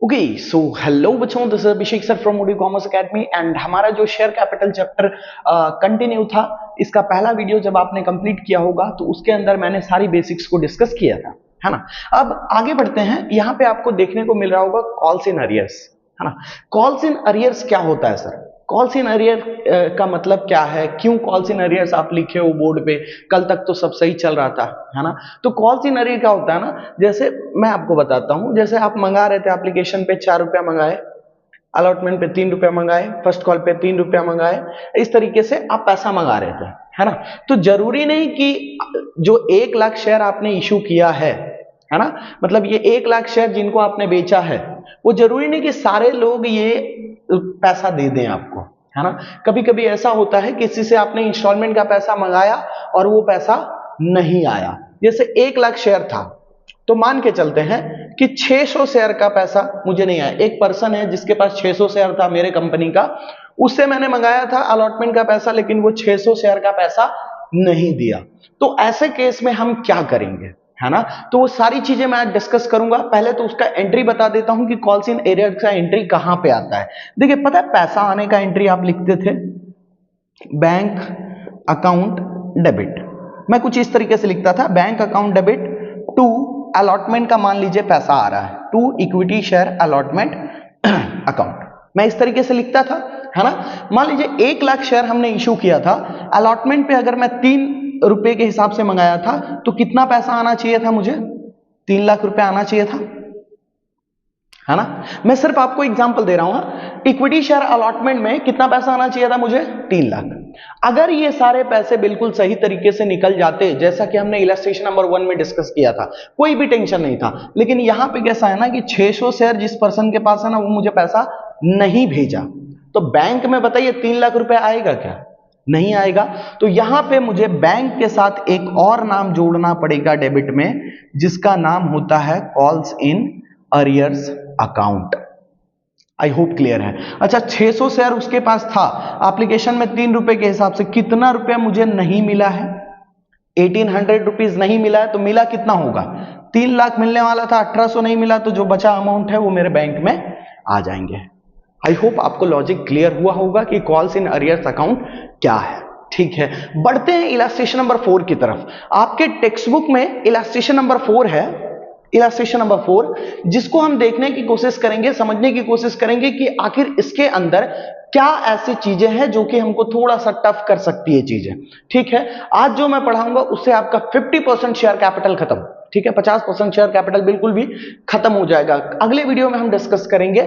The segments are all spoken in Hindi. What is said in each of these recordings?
ओके सो हेलो बच्चों, this is Abhishek sir from Modi commerce academy and हमारा जो शेयर कैपिटल चैप्टर कंटिन्यू था, इसका पहला वीडियो जब आपने कंप्लीट किया होगा तो उसके अंदर मैंने सारी बेसिक्स को डिस्कस किया था, है ना। अब आगे बढ़ते हैं। यहाँ पे आपको देखने को मिल रहा होगा कॉल्स इन अरियर्स, है ना। कॉल्स इन अरियर्स क्या होता है सर? कॉल्स इन अरियर का मतलब क्या है? क्यों कॉल्स इन अरियर्स आप लिखे हो बोर्ड पे? कल तक तो सब सही चल रहा था, है ना। तो कॉल्स इन अरियर क्या होता है ना, जैसे मैं आपको बताता हूं। जैसे आप मंगा रहे थे एप्लीकेशन पे 4 रुपया मंगाए, अलॉटमेंट पे 3 रुपया मंगाए, फर्स्ट कॉल पे 3 रुपया मंगाए, इस तरीके से आप पैसा मंगा रहे थे, है ना। तो जरूरी नहीं कि जो 1 लाख शेयर आपने इशू किया है ना, मतलब ये 1 लाख शेयर जिनको आपने बेचा है, वो जरूरी नहीं कि सारे लोग ये पैसा दे दें आपको, है ना। कभी कभी ऐसा होता है किसी से आपने इंस्टॉलमेंट का पैसा मंगाया और वो पैसा नहीं आया। जैसे 1 लाख शेयर था तो मान के चलते हैं कि 600 शेयर का पैसा मुझे नहीं आया। एक पर्सन है जिसके पास 600 शेयर था मेरे कंपनी का, उससे मैंने मंगाया था अलॉटमेंट का पैसा, लेकिन वो 600 शेयर का पैसा नहीं दिया। तो ऐसे केस में हम क्या करेंगे, है ना। तो वो सारी चीजें मैं आज डिस्कस करूंगा। पहले तो उसका एंट्री बता देता हूं कि कॉल्स इन एरियर का एंट्री कहां पे आता है। देखिए, पता है पैसा आने का एंट्री आप लिखते थे बैंक अकाउंट डेबिट। मैं कुछ इस तरीके से लिखता था, bank account debit to allotment का मान लीजिए पैसा आ रहा है, to equity share allotment account. मैं इस तरीके से लिखता था, है ना। मान लीजिए 1 लाख शेयर हमने इशू किया था, अलॉटमेंट पे अगर मैं 3 रुपए के हिसाब से मंगाया था तो कितना पैसा आना चाहिए था मुझे? 3 लाख रुपए आना चाहिए था, है ना। मैं सिर्फ आपको एग्जांपल दे रहा हूं। इक्विटी शेयर अलॉटमेंट में कितना पैसा आना चाहिए था मुझे? 3 लाख। अगर ये सारे पैसे बिल्कुल सही तरीके से निकल जाते, जैसा कि हमने इलस्ट्रेशन नंबर 1 में डिस्कस किया था, कोई भी टेंशन नहीं था। लेकिन यहां पे कैसा है ना कि 600 शेयर जिस पर्सन के पास है ना, वो मुझे पैसा नहीं भेजा, तो बैंक में बताइए 3 लाख रुपए आएगा क्या? नहीं आएगा। तो यहां पे मुझे बैंक के साथ एक और नाम जोड़ना पड़ेगा डेबिट में, जिसका नाम होता है calls in arrears account. I hope clear है। अच्छा, 600 शेयर उसके पास था, एप्लीकेशन में 3 रुपए के हिसाब से कितना रुपया मुझे नहीं मिला है? 1800 रुपीज नहीं मिला है। तो मिला कितना होगा? 3 लाख मिलने वाला था, 1800 नहीं मिला, तो जो बचा अमाउंट है वो मेरे बैंक में आ जाएंगे। आई होप आपको लॉजिक क्लियर हुआ होगा कि कॉल्स इन अरियर्स अकाउंट क्या है। ठीक है, बढ़ते हैं इलस्ट्रेशन नंबर 4 की तरफ। आपके टेक्स्ट बुक में इलस्ट्रेशन नंबर 4 है, इलस्ट्रेशन नंबर 4, जिसको हम देखने की कोशिश करेंगे, समझने की कोशिश करेंगे कि आखिर इसके अंदर क्या ऐसी चीजें हैं जो कि हमको थोड़ा सा टफ कर सकती है चीजें। ठीक है, आज जो मैं पढ़ाऊंगा उससे आपका 50% शेयर कैपिटल खत्म। ठीक है, 50% शेयर कैपिटल बिल्कुल भी खत्म हो जाएगा। अगले वीडियो में हम डिस्कस करेंगे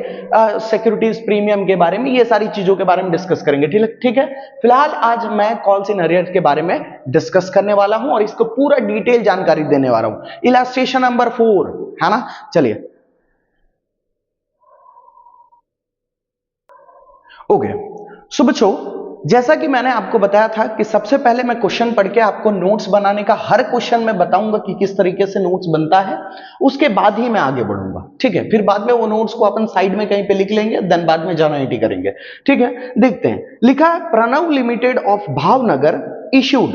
सिक्योरिटीज प्रीमियम के बारे में, ये सारी चीजों के बारे में डिस्कस करेंगे। ठीक है, फिलहाल आज मैं कॉल्स इन अरियर्स के बारे में डिस्कस करने वाला हूं और इसको पूरा डिटेल जानकारी देने वाला हूं। इलस्ट्रेशन नंबर 4, है ना। चलिए, ओके। सो बच्चों, जैसा कि मैंने आपको बताया था कि सबसे पहले मैं क्वेश्चन पढ़ के आपको नोट्स बनाने का, हर क्वेश्चन में बताऊंगा कि किस तरीके से नोट्स बनता है, उसके बाद ही मैं आगे बढ़ूंगा। ठीक है, फिर बाद में वो नोट्स को अपन साइड में कहीं पे लिख लेंगे, देन बाद में जनरेट करेंगे। ठीक है, देखते हैं। लिखा है Pranav limited of Bhavnagar issued.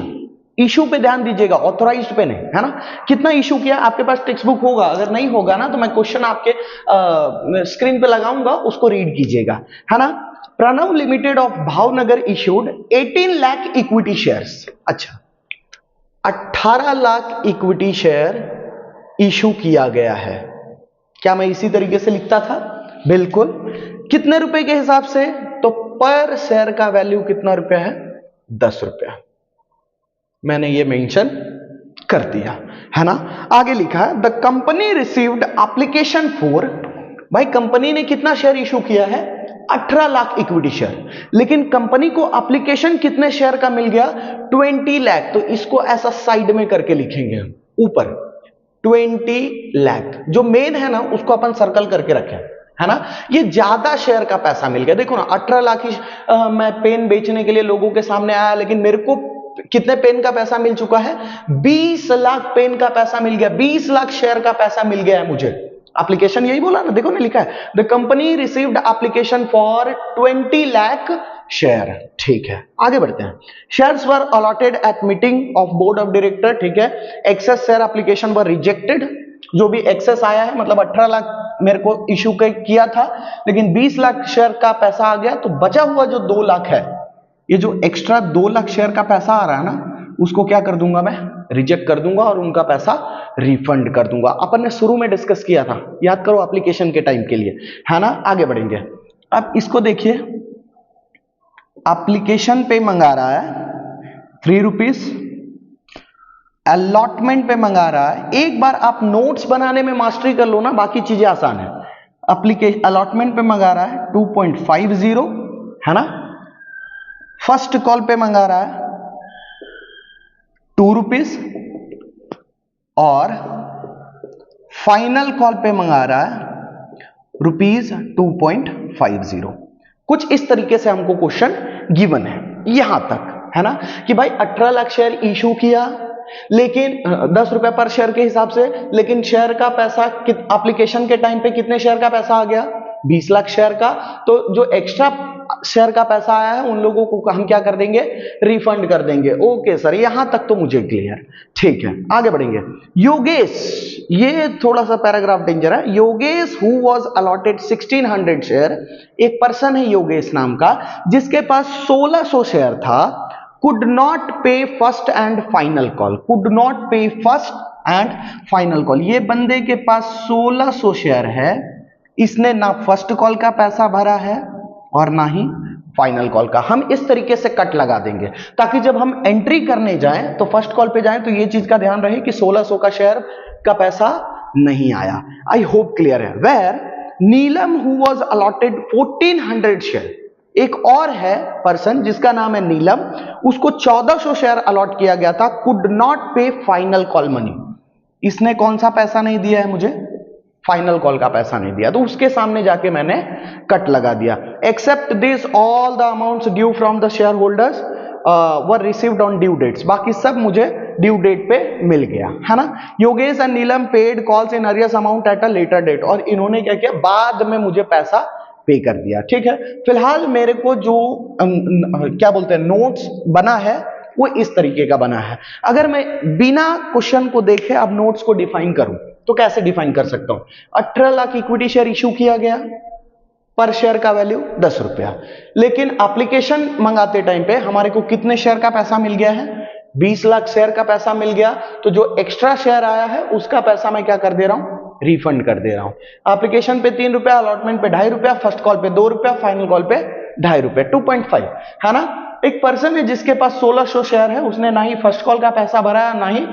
Issue पे ध्यान दीजिएगा, ऑथोराइज्ड पे नहीं, है ना। कितना इशू किया? आपके पास टेक्स्ट बुक होगा, अगर नहीं होगा ना तो मैं क्वेश्चन आपके स्क्रीन पे लगाऊंगा, उसको रीड कीजिएगा, है ना। Pranav limited of Bhavnagar issued 18 lakh equity shares. अच्छा, 18 लाख इक्विटी शेयर इशू किया गया है। क्या मैं इसी तरीके से लिखता था? बिल्कुल। कितने रुपए के हिसाब से? तो पर शेयर का वैल्यू कितना रुपया है? 10 रुपया। मैंने ये मेंशन कर दिया, है ना। आगे लिखा है the company received application for. भाई, कंपनी ने कितना शेयर इशू किया है? 18 लाख इक्विटी शेयर। लेकिन कंपनी को एप्लीकेशन कितने शेयर का मिल गया? 20 लाख। तो इसको ऐसा साइड में करके लिखेंगे, ऊपर 20 लाख। जो मेन है ना उसको अपन सर्कल करके रखें, है ना। ये ज्यादा शेयर का पैसा मिल गया। देखो ना, 18 लाख ही मैं पेन बेचने के लिए लोगों के सामने आया, लेकिन मेरे को कितने पेन का पैसा मिल चुका है? 20 लाख पेन का पैसा मिल गया, 20 लाख शेयर का पैसा मिल गया है मुझे। एप्लीकेशन यही बोला ना, देखो ना, लिखा है the company received application for 20 lakh share. ठीक है, आगे बढ़ते हैं। Shares were allotted eight meeting of board of director. ठीक है, एक्सेस शेयर एप्लीकेशन वर रिजेक्टेड। जो भी एक्सेस आया है, मतलब 18 लाख मेरे को इशू किया था, लेकिन 20 लाख शेयर का पैसा आ गया, तो बचा हुआ जो 2 लाख है, ये जो एक्स्ट्रा 2 लाख शेयर का पैसा आ रहा है ना, उसको क्या कर दूंगा मैं, रिजेक्ट कर दूंगा और उनका पैसा रिफंड कर दूंगा। अपन ने शुरू में डिस्कस किया था, याद करो, एप्लीकेशन के टाइम के लिए, है ना। आगे बढ़ेंगे। अब इसको देखिए, एप्लीकेशन पे मंगा रहा है 3 रुपीज, अलॉटमेंट पे मंगा रहा है। एक बार आप नोट्स बनाने में मास्टरी कर लो ना, बाकी चीजें आसान है। एप्लीकेशन अलॉटमेंट पे मंगा रहा है 2.50, है ना। फर्स्ट कॉल पे मंगा रहा है 2 रुपीज और फाइनल कॉल पे मंगा रहा है ₹2.50। कुछ इस तरीके से हमको क्वेश्चन गिवन है यहां तक, है ना, कि भाई 18 लाख शेयर इशू किया, लेकिन 10 रुपए पर शेयर के हिसाब से, लेकिन शेयर का पैसा एप्लीकेशन के टाइम पे कितने शेयर का पैसा आ गया, 20 लाख शेयर का। तो जो एक्स्ट्रा शेयर का पैसा आया है उन लोगों को हम क्या कर देंगे, रिफंड कर देंगे। ओके सर, यहां तक तो मुझे क्लियर, ठीक है। आगे बढ़ेंगे। योगेश, ये थोड़ा सा पैराग्राफ डेंजर है। Yogesh who was allotted 1600 share, एक पर्सन है योगेश नाम का जिसके पास 1600 शेयर था, could not pay first and final call, could not pay first and final call। ये बंदे के पास 1600 शेयर है, इसने ना फर्स्ट कॉल का पैसा भरा है और ना ही फाइनल कॉल का। हम इस तरीके से कट लगा देंगे ताकि जब हम एंट्री करने जाएं तो फर्स्ट कॉल पे जाएं तो ये चीज का ध्यान रहे कि 1600 का शेयर का पैसा नहीं आया। आई होप क्लियर है। Where Neelam who was allotted 1400 share, एक और है पर्सन जिसका नाम है नीलम, उसको 1400 शेयर अलॉट किया गया था, कुड नॉट पे फाइनल कॉल मनी। इसने कौन सा पैसा नहीं दिया है मुझे, फाइनल कॉल का पैसा नहीं दिया, तो उसके सामने जाके मैंने कट लगा दिया। Except this all the amounts due from the share holders were received on due dates, बाकी सब मुझे ड्यू डेट पे मिल गया, है ना। Yogesh and Neelam paid calls in arrears amount at a later date, और इन्होंने क्या किया, बाद में मुझे पैसा पे कर दिया, ठीक है। फिलहाल मेरे को जो क्या बोलते हैं नोट्स बना है वो इस तरीके का बना है। अगर मैं बिना क्वेश्चन को देखे अब नोट्स को डिफाइन करूं तो कैसे डिफाइन कर सकता हूं। 18 लाख इक्विटी शेयर इशू किया गया, पर शेयर का वैल्यू 10 रुपया, लेकिन एप्लीकेशन मंगाते टाइम पे हमारे को कितने शेयर का पैसा मिल गया है, 20 लाख शेयर का पैसा मिल गया। तो जो एक्स्ट्रा शेयर आया है उसका पैसा मैं क्या कर दे रहा हूं, रिफंड कर दे रहा हूं। एप्लीकेशन पे 3 रुपया, अलॉटमेंट पे 2.5 रुपया, फर्स्ट कॉल पे 2 रुपया, फाइनल कॉल पे 2.5 रुपया, 2.5, है ना। एक पर्सन है जिसके पास 1600 शेयर है, उसने ना ही फर्स्ट कॉल का पैसा भरा ना ही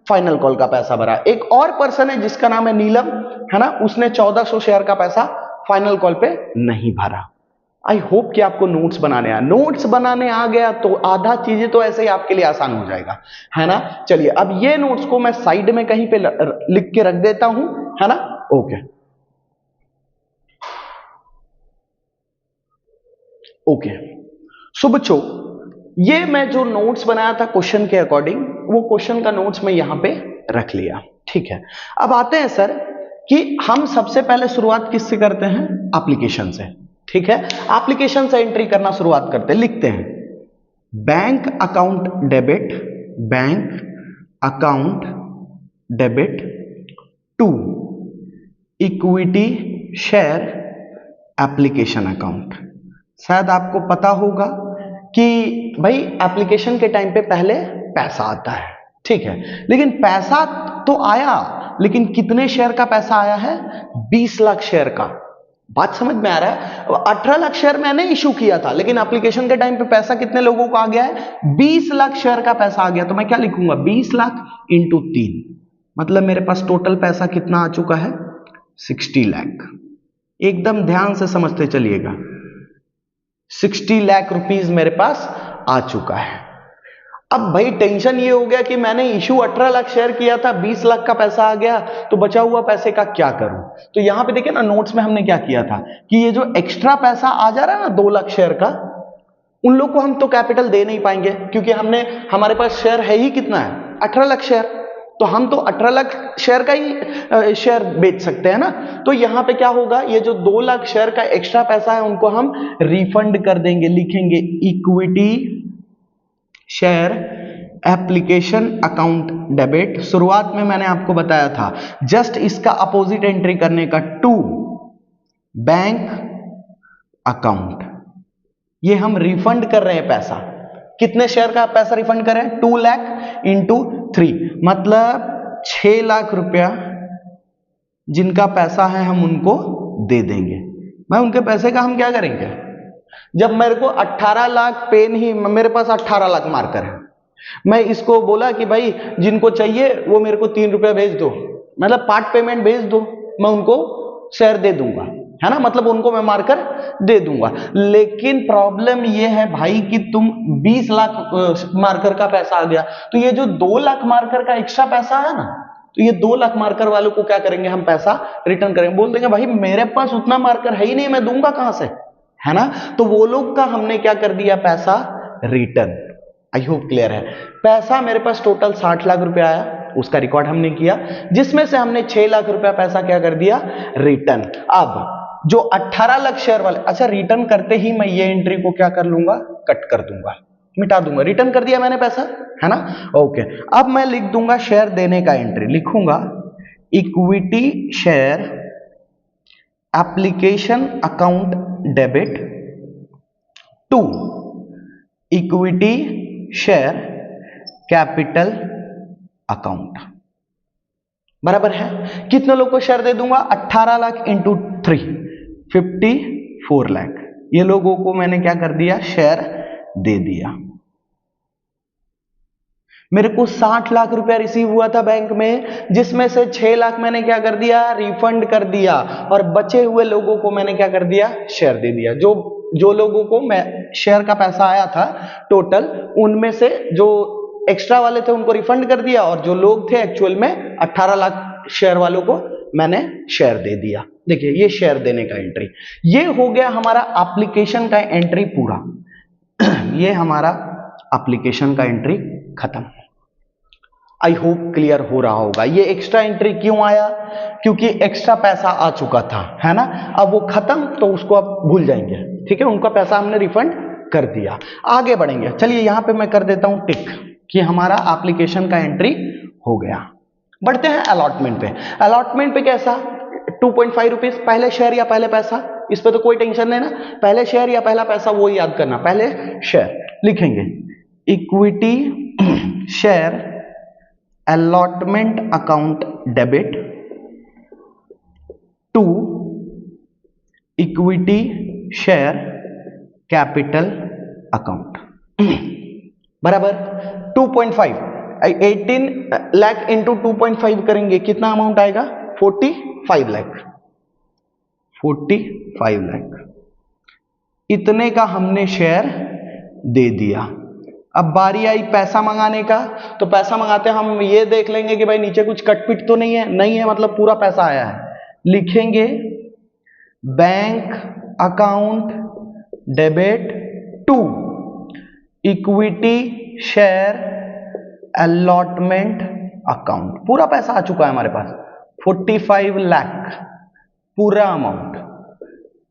फाइनल कॉल का पैसा भरा। एक और पर्सन है जिसका नाम है नीलम, है ना, उसने 1400 शेयर का पैसा फाइनल कॉल पे नहीं भरा। आई होप कि आपको नोट्स बनाने आया। नोट्स बनाने आ गया तो आधा चीजें तो ऐसे ही आपके लिए आसान हो जाएगा, है ना। चलिए अब ये नोट्स को मैं साइड में कहीं पे लिख के रख देता हूं, है ना। ओके ओके, सो बच्चों ये मैं जो नोट्स बनाया था क्वेश्चन के अकॉर्डिंग, वो क्वेश्चन का नोट्स मैं यहां पे रख लिया, ठीक है। अब आते हैं सर कि हम सबसे पहले शुरुआत किससे करते हैं, एप्लीकेशन से, ठीक है। एप्लीकेशन से एंट्री करना शुरुआत करते हैं। लिखते हैं bank account debit, bank account debit to equity share application account. शायद आपको पता होगा कि भाई एप्लीकेशन के टाइम पे पहले पैसा आता है, ठीक है, लेकिन पैसा तो आया, लेकिन कितने शेयर का पैसा आया है, 20 लाख शेयर का। बात समझ में आ रहा है। 18 लाख शेयर मैंने इशू किया था, लेकिन एप्लीकेशन के टाइम पे पैसा कितने लोगों को आ गया है, 20 लाख शेयर का पैसा आ गया। तो मैं क्या लिखूंगा, 20 लाख इंटू 3, मतलब मेरे पास टोटल पैसा कितना आ चुका है, 60 लाख। एकदम ध्यान से समझते चलिएगा, 60 लाख रुपीस मेरे पास आ चुका है। अब भाई टेंशन ये हो गया कि मैंने इशू 18 लाख शेयर किया था, 20 लाख का पैसा आ गया, तो बचा हुआ पैसे का क्या करूं। तो यहां पे देखिए ना, नोट्स में हमने क्या किया था कि ये जो एक्स्ट्रा पैसा आ जा रहा है ना 2 लाख शेयर का, उन लोग को हम तो कैपिटल दे नहीं पाएंगे, क्योंकि हमारे पास शेयर है ही कितना है, 18 लाख शेयर। तो हम तो 18 लाख शेयर का ही शेयर बेच सकते हैं ना। तो यहां पे क्या होगा, ये जो 2 लाख शेयर का एक्स्ट्रा पैसा है उनको हम रिफंड कर देंगे। लिखेंगे equity share application account debit, शुरुआत में मैंने आपको बताया था जस्ट इसका अपोजिट एंट्री करने का, टू बैंक अकाउंट। ये हम रिफंड कर रहे हैं पैसा, कितने शेयर का पैसा रिफंड कर रहे हैं, 2 लाख इंटू 3, मतलब 6 लाख रुपया जिनका पैसा है हम उनको दे देंगे। मैं उनके पैसे का हम क्या करेंगे, जब मेरे को 18 लाख पेन ही, मेरे पास 18 लाख मार्कर है, मैं इसको बोला कि भाई जिनको चाहिए वो मेरे को 3 रुपया भेज दो, मतलब पार्ट पेमेंट भेज दो, मैं उनको शेयर दे दूंगा, है ना, मतलब उनको मैं मार्कर दे दूंगा। लेकिन प्रॉब्लम ये है भाई कि तुम 20 लाख मार्कर का पैसा आ गया, तो ये जो 2 लाख मार्कर का एक्स्ट्रा पैसा है ना, तो ये 2 लाख मार्कर वालों को क्या करेंगे, हम पैसा रिटर्न करेंगे। बोल देंगे भाई मेरे पास उतना मार्कर है ही नहीं, मैं दूंगा कहां से, है ना। तो वो लोग का हमने क्या कर दिया, पैसा रिटर्न। आई होप क्लियर है। पैसा मेरे पास टोटल 60 लाख रुपया आया, उसका रिकॉर्ड हमने किया, जिसमें से हमने 6 लाख रुपया पैसा क्या कर दिया, रिटर्न। अब जो 18 लाख शेयर वाले, अच्छा रिटर्न करते ही मैं ये एंट्री को क्या कर लूंगा, कट कर दूंगा, मिटा दूंगा, रिटर्न कर दिया मैंने पैसा, है ना। ओके, अब मैं लिख दूंगा शेयर देने का एंट्री, लिखूंगा equity share application account debit to equity share capital account, बराबर है। कितने लोग को शेयर दे दूंगा, 18 लाख इंटू 3, 54 लाख, ये लोगों को मैंने क्या कर दिया, शेयर दे दिया। मेरे को 60 लाख रुपया रिसीव हुआ था बैंक में, जिसमें से 6 लाख मैंने क्या कर दिया, रिफंड कर दिया, और बचे हुए लोगों को मैंने क्या कर दिया, शेयर दे दिया। जो लोगों को मैं शेयर का पैसा आया था टोटल, उनमें से जो एक्स्ट्रा वाले थे उनको रिफंड कर दिया, और जो लोग थे एक्चुअल में 18 लाख शेयर वालों को मैंने शेयर दे दिया। देखिए ये शेयर देने का एंट्री, ये हो गया हमारा एप्लीकेशन का एंट्री पूरा। ये हमारा एप्लीकेशन का एंट्री खत्म। आई होप क्लियर हो रहा होगा। ये एक्स्ट्रा एंट्री क्यों आया, क्योंकि एक्स्ट्रा पैसा आ चुका था, है ना। अब वो खत्म तो उसको अब भूल जाएंगे, ठीक है, उनका पैसा हमने रिफंड कर दिया। आगे बढ़ेंगे, चलिए यहां पे मैं कर देता हूं टिक कि हमारा एप्लीकेशन का एंट्री हो गया। बढ़ते हैं अलॉटमेंट पे। अलॉटमेंट पे कैसा, 2.5 रुपीज पहले शेयर या पहले पैसा, इस पे तो कोई टेंशन नहीं ना, पहले शेयर या पहला पैसा वो याद करना, पहले शेयर लिखेंगे equity share allotment account debit to equity share capital account, बराबर 2.5, 18 लाख इंटू 2.5 करेंगे, कितना अमाउंट आएगा, 45 लाख, 45 लाख। इतने का हमने शेयर दे दिया। अब बारी आई पैसा मंगाने का, तो पैसा मंगाते हम ये देख लेंगे कि भाई नीचे कुछ कटपिट तो नहीं है, नहीं है, मतलब पूरा पैसा आया है। लिखेंगे bank account debit to equity share allotment account, पूरा पैसा आ चुका है हमारे पास, 45 लाख पूरा अमाउंट।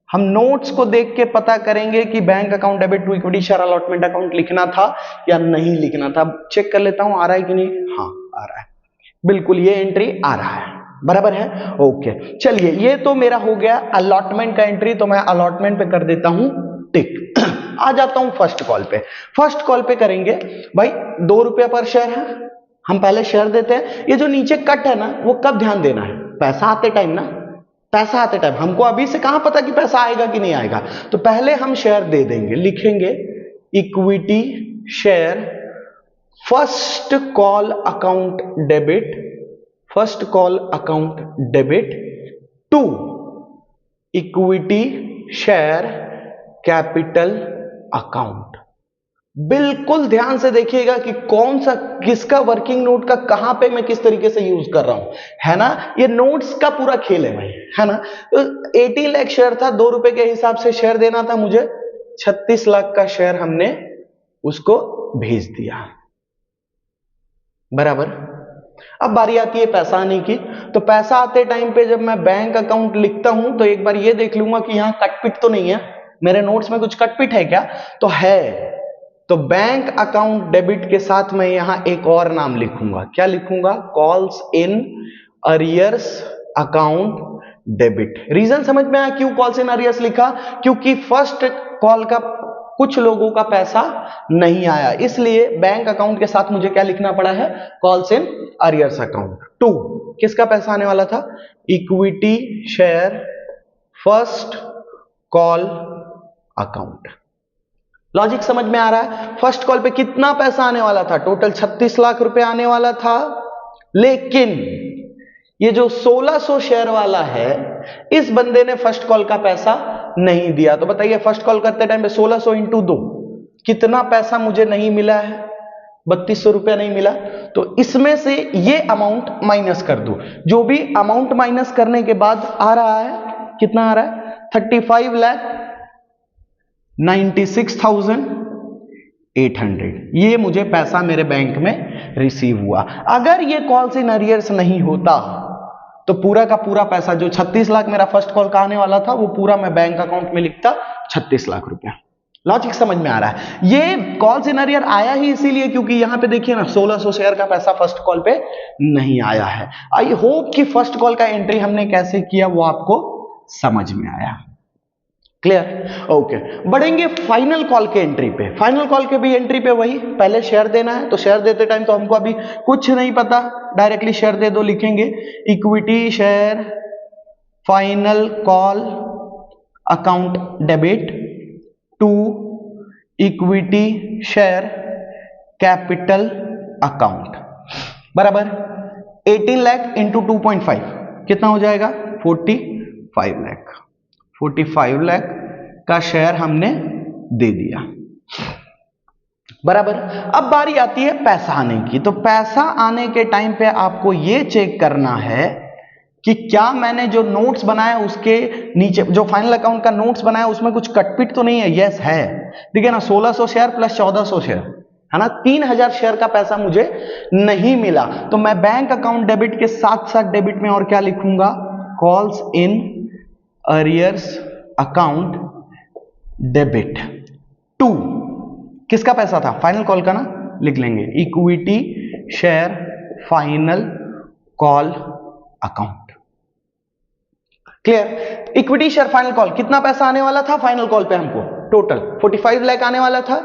हम नोट्स को देख के पता करेंगे कि bank account debit to equity share allotment account लिखना था या नहीं लिखना था। चेक कर लेता हूं आ रहा है कि नहीं, हाँ आ रहा है, बिल्कुल ये एंट्री आ रहा है, बराबर है। ओके चलिए, ये तो मेरा हो गया अलॉटमेंट का एंट्री, तो मैं अलॉटमेंट पे कर देता हूं टिक। आ जाता हूं फर्स्ट कॉल पे। फर्स्ट कॉल पे करेंगे भाई 2 रुपया पर शेयर है, हम पहले शेयर देते हैं। ये जो नीचे कट है ना, वो कब ध्यान देना है, पैसा आते टाइम ना, पैसा आते टाइम। हमको अभी से कहां पता कि पैसा आएगा कि नहीं आएगा, तो पहले हम शेयर दे देंगे। लिखेंगे equity share first call account debit, first call account debit to equity share capital account. बिल्कुल ध्यान से देखिएगा कि कौन सा किसका वर्किंग नोट का कहां पे मैं किस तरीके से यूज कर रहा हूं, है ना। ये नोट्स का पूरा खेल है भाई, है ना। तो 18 लाख शेयर था, 2 रुपए के हिसाब से शेयर देना था मुझे, 36 लाख का शेयर हमने उसको भेज दिया, बराबर। अब बारी आती है पैसा आने की, तो पैसा आते टाइम पे जब मैं बैंक अकाउंट लिखता हूं तो एक बार ये देख लूंगा कि यहां कटपिट तो नहीं है, मेरे नोट्स में कुछ कटपिट है क्या, तो है तो बैंक अकाउंट डेबिट के साथ मैं यहां एक और नाम लिखूंगा, क्या लिखूंगा? Calls in arrears account debit. Reason समझ में आया क्यों कॉल्स इन अरियर्स लिखा? क्योंकि फर्स्ट कॉल का कुछ लोगों का पैसा नहीं आया, इसलिए बैंक अकाउंट के साथ मुझे क्या लिखना पड़ा है? Calls in arrears account. 2, किसका पैसा आने वाला था? Equity share first call account. Logic समझ में आ रहा है? फर्स्ट कॉल पे कितना पैसा आने वाला था? टोटल 36 लाख रुपए आने वाला था, लेकिन ये जो 1600 शेयर वाला है, इस बंदे ने फर्स्ट कॉल का पैसा नहीं दिया। तो बताइए फर्स्ट कॉल करते टाइम पे 1600 इंटू 2 कितना पैसा मुझे नहीं मिला है? 3200 रुपया नहीं मिला। तो इसमें से ये अमाउंट माइनस कर दो। जो भी अमाउंट माइनस करने के बाद आ रहा है, कितना आ रहा है? 35,96,800। ये मुझे पैसा मेरे बैंक में रिसीव हुआ। अगर ये कॉल्स इन अरियर्स नहीं होता तो पूरा का पूरा पैसा जो 36 लाख मेरा फर्स्ट कॉल का आने वाला था, वो पूरा मैं बैंक अकाउंट में लिखता 36 लाख रुपया। लॉजिक समझ में आ रहा है? ये कॉल्स इन अरियर आया ही इसीलिए क्योंकि यहां पे देखिए ना 1600 शेयर का पैसा फर्स्ट कॉल पे नहीं आया है। आई होप कि फर्स्ट कॉल का एंट्री हमने कैसे किया वो आपको समझ में आया। क्लियर? ओके, बढ़ेंगे फाइनल कॉल के एंट्री पे। फाइनल कॉल के भी एंट्री पे वही, पहले शेयर देना है, तो शेयर देते टाइम तो हमको अभी कुछ नहीं पता, डायरेक्टली शेयर दे दो, लिखेंगे equity share final call account debit to equity share capital account बराबर 18 लाख इंटू 2.5 कितना हो जाएगा? 45 लाख। 45 लाख का शेयर हमने दे दिया बराबर। अब बारी आती है पैसा आने की। तो पैसा आने के टाइम पे आपको ये चेक करना है कि क्या मैंने जो नोट्स बनाया उसके नीचे जो फाइनल अकाउंट का नोट्स बनाया उसमें कुछ कटपिट तो नहीं है? यस है। देखिए ना 1600 शेयर प्लस 1400 शेयर है ना, 3000 शेयर का पैसा मुझे नहीं मिला। तो मैं बैंक अकाउंट डेबिट के साथ साथ डेबिट में और क्या लिखूंगा? Calls in arrears account debit to, किसका पैसा था? फाइनल कॉल का ना, लिख लेंगे equity share final call account. Clear? Equity share final call कितना पैसा आने वाला था फाइनल कॉल पे? हमको टोटल 45 लाख आने वाला था।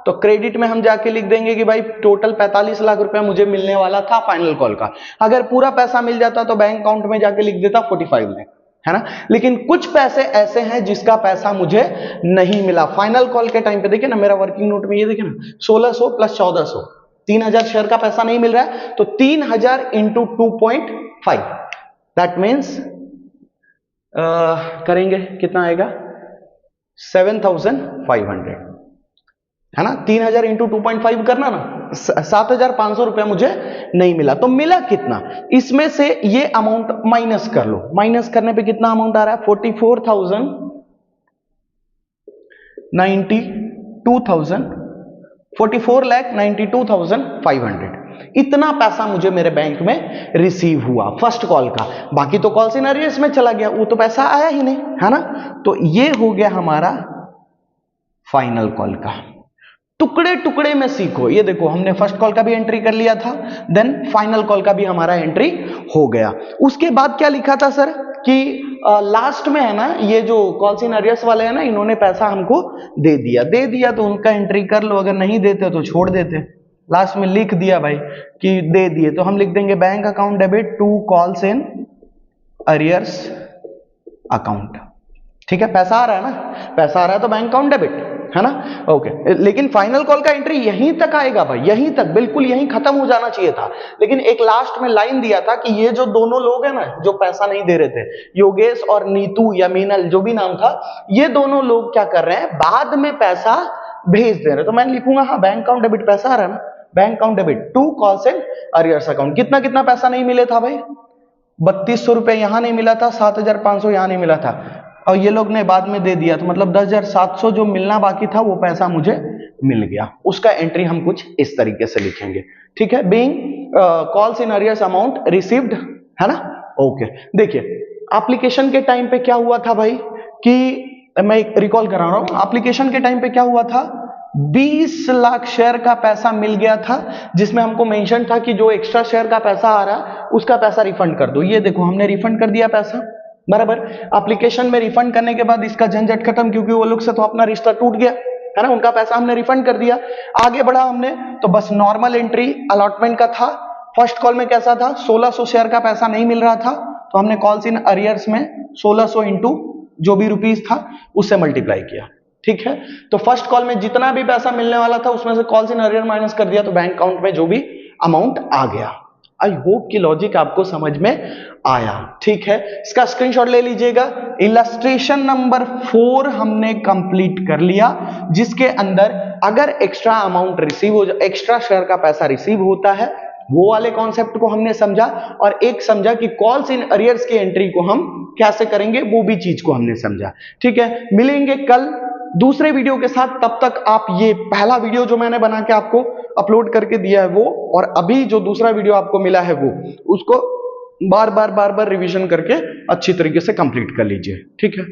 तो क्रेडिट में हम जाके लिख देंगे कि भाई टोटल 45 लाख रुपया मुझे मिलने वाला था फाइनल कॉल का। अगर पूरा पैसा मिल जाता तो बैंक अकाउंट में जाके लिख देता 45 लाख, है ना। लेकिन कुछ पैसे ऐसे हैं जिसका पैसा मुझे नहीं मिला फाइनल कॉल के टाइम पे। देखिए ना मेरा वर्किंग नोट में ये देखिए ना 1600 प्लस 1400, 3000 शेयर का पैसा नहीं मिल रहा है। तो 3000 इंटू 2.5 दैट मीन्स करेंगे कितना आएगा? 7500, है ना। 3000 इंटू 2.5 करना ना, 7500 रुपया मुझे नहीं मिला। तो मिला कितना? इसमें से ये अमाउंट माइनस कर लो। माइनस करने पे कितना अमाउंट आ रहा है? 44,92,500 इतना पैसा मुझे मेरे बैंक में रिसीव हुआ फर्स्ट कॉल का। बाकी तो कॉल सिनेरियोस में चला गया, वो तो पैसा आया ही नहीं, है ना। तो ये हो गया हमारा फाइनल कॉल का। टुकड़े टुकड़े में सीखो। ये देखो हमने फर्स्ट कॉल का भी एंट्री कर लिया था, देन फाइनल कॉल का भी हमारा एंट्री हो गया। उसके बाद क्या लिखा था सर कि लास्ट में है ना, ये जो कॉल सिनेरियोस वाले हैं ना, इन्होंने पैसा हमको दे दिया तो उनका एंट्री कर लो, अगर नहीं देते तो छोड़ देते। लास्ट में लिख दिया भाई कि दे दिए, तो हम लिख देंगे bank account debit to calls in arrears account. ठीक है, पैसा आ रहा है ना, पैसा आ रहा है तो बैंक अकाउंट डेबिट, है ना। ओके, लेकिन फाइनल कॉल का एंट्री यहीं तक आएगा भाई, यहीं तक, बिल्कुल यहीं खत्म हो जाना चाहिए था। लेकिन एक लास्ट में लाइन दिया था कि ये जो दोनों लोग हैं ना जो पैसा नहीं दे रहे थे, योगेश और नीतू या मीनल जो भी नाम था, ये दोनों लोग क्या कर रहे हैं, बाद में पैसा भेज दे रहे। तो मैं लिखूंगा हाँ बैंक अकाउंट डेबिट, पैसा आ रहा है ना, bank account debit to calls in arrears account. कितना कितना पैसा नहीं मिले था भाई? 3200 रुपए यहां नहीं मिला था, 7500 यहां नहीं मिला था, और ये लोग ने बाद में दे दिया, तो मतलब 10,700 जो मिलना बाकी था वो पैसा मुझे मिल गया। उसका एंट्री हम कुछ इस तरीके से लिखेंगे। ठीक है, being calls in arrears amount received, है ना। ओके, देखिए एप्लीकेशन के टाइम पे क्या हुआ था भाई, कि मैं रिकॉल करा रहा हूं, एप्लीकेशन के टाइम पे क्या हुआ था 20 लाख शेयर का पैसा मिल गया था, जिसमें हमको मेंशन था कि जो एक्स्ट्रा शेयर का पैसा आ रहा है उसका पैसा रिफंड कर दो। ये देखो हमने रिफंड कर दिया पैसा, बराबर। एप्लीकेशन में रिफंड करने के बाद इसका झंझट खत्म, क्योंकि वो लोग से तो अपना रिश्ता टूट गया है ना, उनका पैसा हमने रिफंड कर दिया। आगे बढ़ा हमने तो बस नॉर्मल एंट्री अलॉटमेंट का था। फर्स्ट कॉल में कैसा था, 1600 शेयर का पैसा नहीं मिल रहा था, तो हमने कॉल्स इन अरियर्स में 1600 इंटू जो भी रुपीस था उससे मल्टीप्लाई किया, ठीक है। तो फर्स्ट कॉल में जितना भी पैसा मिलने वाला था उसमें से कॉल्स इन अरियर माइनस कर दिया, तो बैंक अकाउंट में जो भी अमाउंट आ गया। आई होप कि लॉजिक आपको समझ में आया, ठीक है। इसका स्क्रीनशॉट ले लीजिएगा। इलस्ट्रेशन नंबर 4 हमने कंप्लीट कर लिया, जिसके अंदर अगर एक्स्ट्रा अमाउंट रिसीव हो, एक्स्ट्रा शेयर का पैसा रिसीव होता है, वो वाले कॉन्सेप्ट को हमने समझा, और एक समझा कि कॉल्स इन अरियर्स की एंट्री को हम कैसे करेंगे, वो भी चीज को हमने समझा, ठीक है। मिलेंगे कल दूसरे वीडियो के साथ, तब तक आप ये पहला वीडियो जो मैंने बना के आपको अपलोड करके दिया है वो, और अभी जो दूसरा वीडियो आपको मिला है वो, उसको बार बार रिवीजन करके अच्छी तरीके से कंप्लीट कर लीजिए, ठीक है।